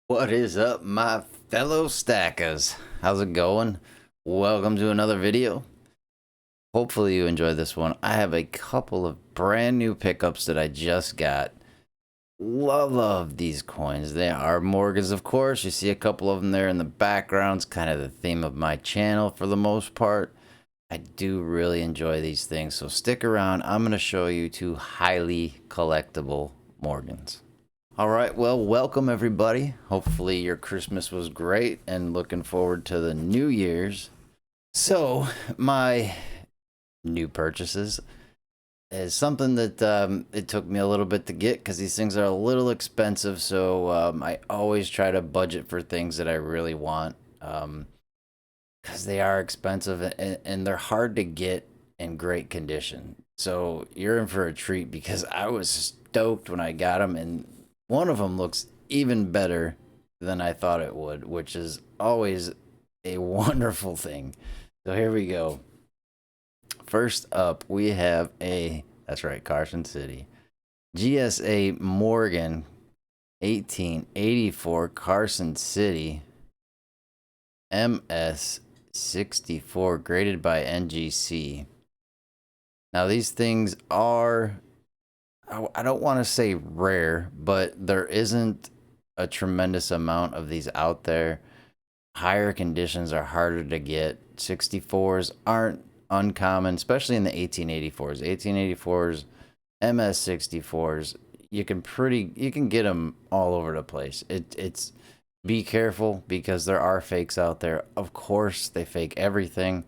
What is up, my fellow stackers? How's it going? Welcome to another video. Hopefully you enjoy this one. I have a couple of brand new pickups that I just got. Love these coins. They are Morgans, of course. You see a couple of them there in the background. It's kind of the theme of my channel for the most part. I do really enjoy these things, so stick around. I'm going to show you two highly collectible Morgans. All right, well, welcome everybody. Hopefully your Christmas was great and looking forward to the New Year's. So, my new purchases is something that it took me a little bit to get because these things are a little expensive. So, I always try to budget for things that I really want because they are expensive and they're hard to get in great condition. So, you're in for a treat because I was stoked when I got them, and one of them looks even better than I thought it would, which is always a wonderful thing. So here we go. First up, we have that's right, Carson City GSA Morgan 1884 Carson City MS64 graded by NGC. Now these things are, I don't want to say rare, but there isn't a tremendous amount of these out there. Higher conditions are harder to get. 64s aren't uncommon, especially in the 1884s. 1884s, MS64s, you can get them all over the place. It's be careful because there are fakes out there. Of course, they fake everything.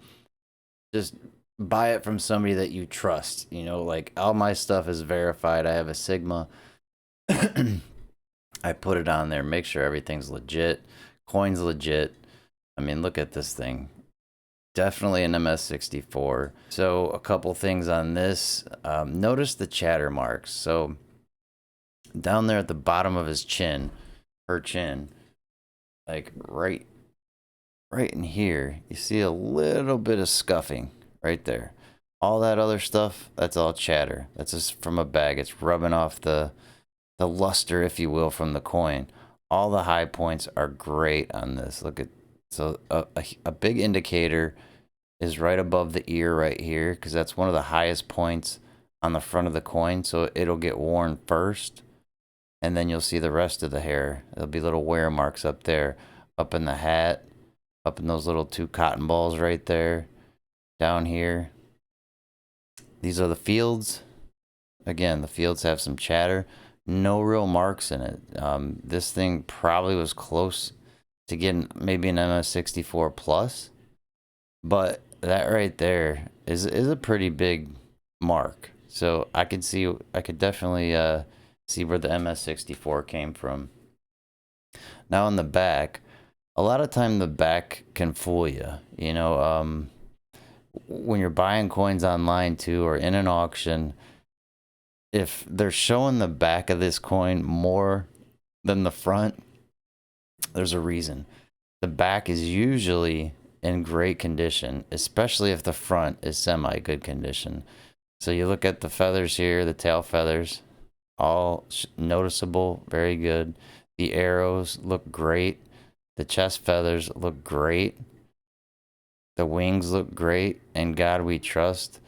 Just buy it from somebody that you trust. You know, like all my stuff is verified. I have a Sigma. I put it on there, make sure everything's legit. Coin's legit. I mean, look at this thing. Definitely an MS64. So a couple things on this. Notice the chatter marks. So down there at the bottom of his chin, her chin, like right in here, you see a little bit of scuffing right there. All that other stuff, that's all chatter. That's just from a bag. It's rubbing off the luster, if you will, from the coin. All the high points are great on this. Look at, so a big indicator is right above the ear right here, because that's one of the highest points on the front of the coin. So it'll get worn first, and then you'll see the rest of the hair. There'll be little wear marks up there, up in the hat, up in those little two cotton balls right there, down here. These are the fields. Again, the fields have some chatter. No real marks in it. This thing probably was close to getting maybe an MS64 plus, but that right there is a pretty big mark. So I could definitely see where the MS64 came from. Now on the back, a lot of time the back can fool you. You know, when you're buying coins online too, or in an auction, if they're showing the back of this coin more than the front, there's a reason. The back is usually in great condition, especially if the front is semi-good condition. So you look at the feathers here, the tail feathers, all noticeable, very good. The arrows look great. The chest feathers look great. The wings look great. And God we trust.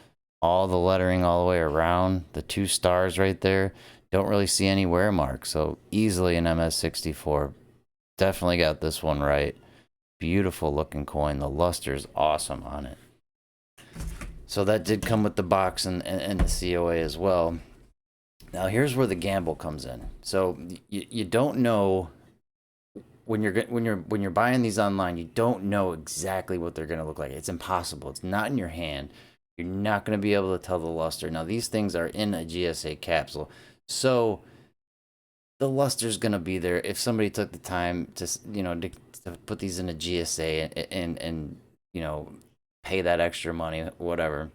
All the lettering all the way around. The two stars right there. Don't really see any wear marks. So easily an MS64. Definitely got this one right. Beautiful looking coin. The luster is awesome on it. So that did come with the box and the COA as well. Now here's where the gamble comes in. So you don't know when you're buying these online, you don't know exactly what they're going to look like. It's impossible. It's not in your hand. You're not going to be able to tell the luster. Now these things are in a GSA capsule, so the luster is going to be there. If somebody took the time to, you know, to put these in a GSA and you know, pay that extra money, whatever,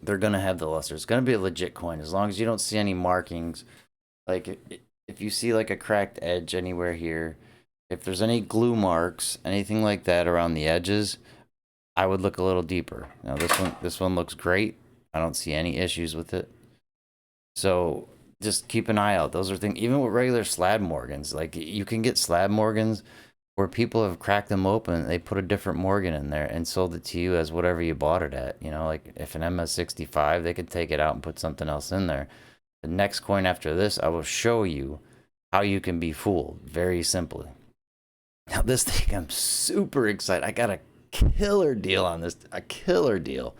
they're going to have the luster. It's going to be a legit coin as long as you don't see any markings. Like if you see like a cracked edge anywhere here, if there's any glue marks, anything like that around the edges, I would look a little deeper. Now this one looks great. I don't see any issues with it. So just keep an eye out. Those are things, even with regular slab Morgans, like you can get slab Morgans where people have cracked them open, they put a different Morgan in there and sold it to you as whatever you bought it at. You know, like if an MS65, they could take it out and put something else in there. The next coin after this, I will show you how you can be fooled very simply. Now this thing, I'm super excited. I got a killer deal on this, a killer deal.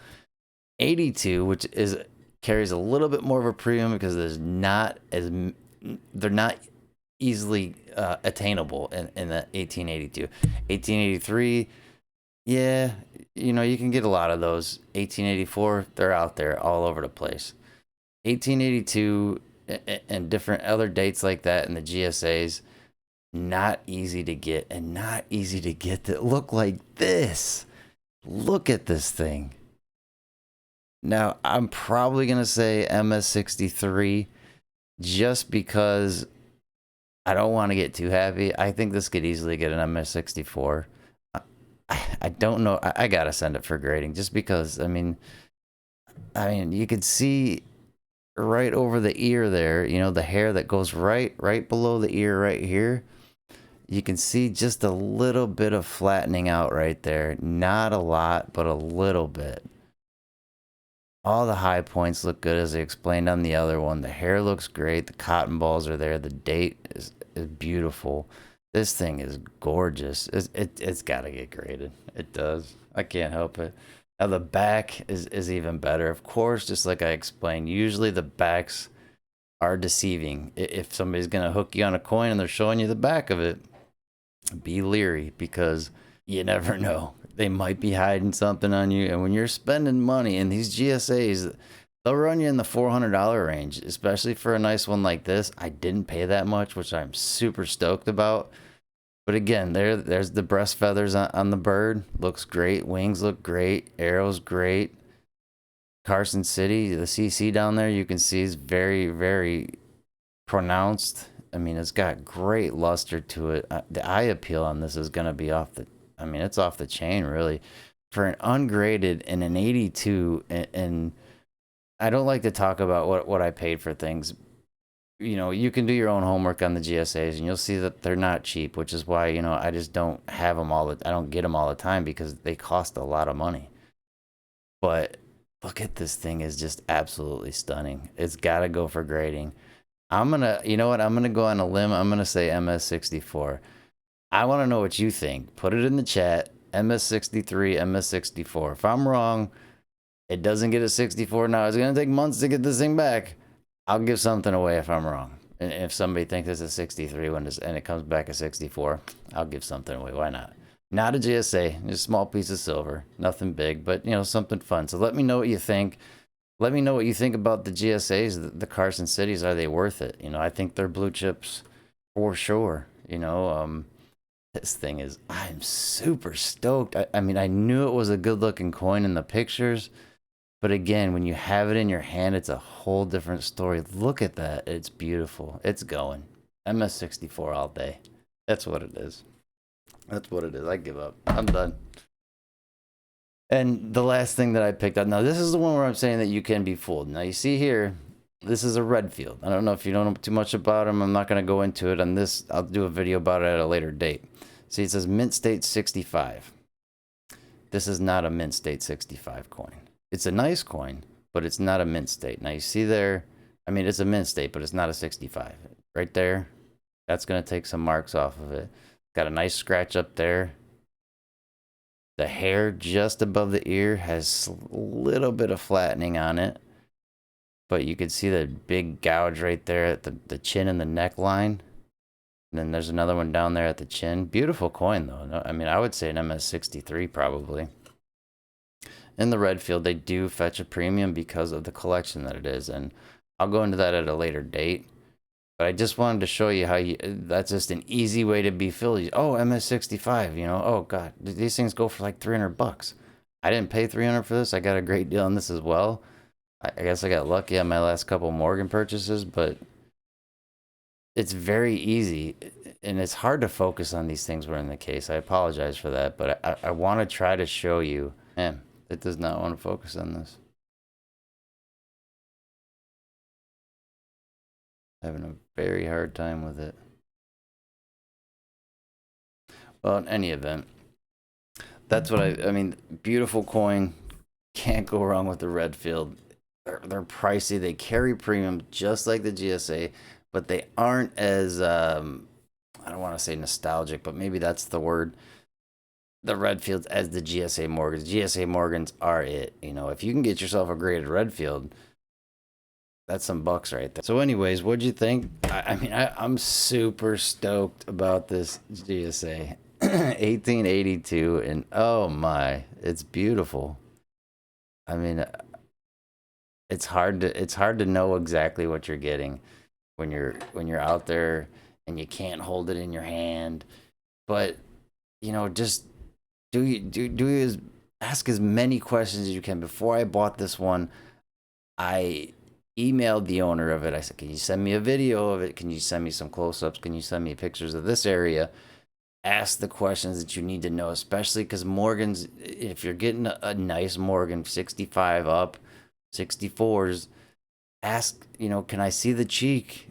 82, which is carries a little bit more of a premium because they're not easily attainable in the 1882. 1883, yeah, you know, you can get a lot of those. 1884, they're out there all over the place. 1882 and different other dates like that in the GSAs, not easy to get, and not easy to get that look like this. Look at this thing. Now, I'm probably going to say MS63 just because I don't want to get too happy. I think this could easily get an MS64. I don't know. I got to send it for grading just because, I mean, you could see right over the ear there, you know, the hair that goes right below the ear right here. You can see just a little bit of flattening out right there. Not a lot, but a little bit. All the high points look good as I explained on the other one. The hair looks great. The cotton balls are there. The date is beautiful. This thing is gorgeous. It's got to get graded. It does. I can't help it. Now the back is even better. Of course, just like I explained, usually the backs are deceiving. If somebody's going to hook you on a coin and they're showing you the back of it, be leery because you never know. They might be hiding something on you. And when you're spending money in these GSAs, they'll run you in the $400 range, especially for a nice one like this. I didn't pay that much, which I'm super stoked about. But again, there's the breast feathers on the bird. Looks great. Wings look great. Arrows great. Carson City, the CC down there, you can see is very, very pronounced. I mean, it's got great luster to it. The eye appeal on this is going to be it's off the chain, really. For an ungraded and an 82, and I don't like to talk about what I paid for things. You know, you can do your own homework on the GSAs, and you'll see that they're not cheap, which is why, you know, I just don't have them I don't get them all the time because they cost a lot of money. But look at this thing, is just absolutely stunning. It's got to go for grading. You know what? I'm going to go on a limb. I'm going to say MS64. I want to know what you think. Put it in the chat. MS63, MS64. If I'm wrong, it doesn't get a 64 now. It's going to take months to get this thing back. I'll give something away if I'm wrong. And if somebody thinks it's a 63 and it comes back a 64, I'll give something away. Why not? Not a GSA, just a small piece of silver. Nothing big, but, you know, something fun. So let me know what you think. Let me know what you think about the GSAs, the Carson Cities. Are they worth it? You know, I think they're blue chips for sure. You know, this thing is, I'm super stoked. I mean, I knew it was a good looking coin in the pictures, but again, when you have it in your hand, it's a whole different story. Look at that. It's beautiful. It's going. MS64 all day. That's what it is. That's what it is. I give up. I'm done. And the last thing that I picked up, now this is the one where I'm saying that you can be fooled. Now you see here, this is a Redfield. I don't know if you don't know too much about them. I'm not going to go into it on this. I'll do a video about it at a later date. See, it says Mint State 65. This is not a Mint State 65 coin. It's a nice coin, but it's not a Mint State. Now you see there, I mean, it's a Mint State, but it's not a 65. Right there, that's going to take some marks off of it. Got a nice scratch up there. The hair just above the ear has a little bit of flattening on it. But you can see the big gouge right there at the chin and the neckline. And then there's another one down there at the chin. Beautiful coin, though. I mean, I would say an MS63 probably. In the Redfield, they do fetch a premium because of the collection that it is. And I'll go into that at a later date. But I just wanted to show you how that's just an easy way to be filled. Oh, MS65, you know. Oh, God. These things go for like $300. I didn't pay $300 for this. I got a great deal on this as well. I guess I got lucky on my last couple Morgan purchases, but it's very easy. And it's hard to focus on these things when in the case. I apologize for that, but I want to try to show you. Man, it does not want to focus on this. Having a very hard time with it. Well, in any event, that's what I mean, beautiful coin. Can't go wrong with the Redfield. They're pricey. They carry premium just like the GSA, but they aren't as I don't want to say nostalgic, but maybe that's the word. The Redfields as the GSA Morgans. GSA Morgans are it. You know, if you can get yourself a graded Redfield, that's some bucks right there. So, anyways, what'd you think? I mean, I'm super stoked about this GSA 1882, and oh my, it's beautiful. I mean, it's hard to know exactly what you're getting when you're out there and you can't hold it in your hand. But just ask as many questions as you can. Before I bought this one, I emailed the owner of it. I said, "Can you send me a video of it? Can you send me some close-ups? Can you send me pictures of this area?" Ask the questions that you need to know, especially because Morgans, if you're getting a nice Morgan 65 up, 64s, ask, can I see the cheek?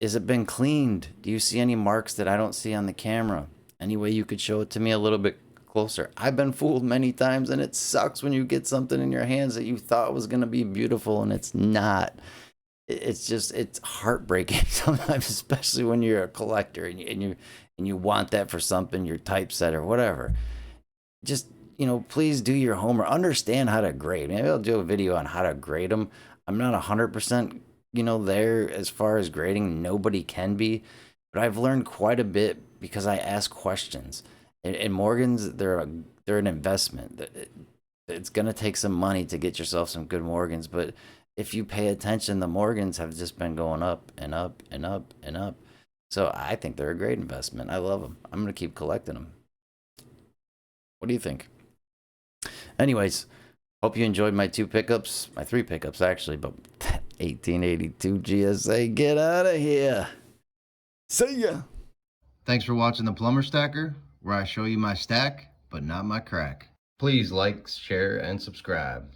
Is it been cleaned? Do you see any marks that I don't see on the camera? Any way you could show it to me a little bit closer? I've been fooled many times, and it sucks when you get something in your hands that you thought was going to be beautiful and it's not. It's heartbreaking sometimes, especially when you're a collector and you want that for something, your typeset or whatever. Just, please do your homework. Understand how to grade. Maybe I'll do a video on how to grade them. I'm not 100%, there as far as grading. Nobody can be, but I've learned quite a bit because I ask questions. And Morgans, they're an investment. It's gonna take some money to get yourself some good Morgans, but if you pay attention, the Morgans have just been going up and up and up and up. So I think they're a great investment. I love them. I'm gonna keep collecting them. What do you think? Anyways, hope you enjoyed my my three pickups actually, but 1882 GSA, get out of here. See ya. Thanks for watching the Plumber Stacker, where I show you my stack, but not my crack. Please like, share, and subscribe.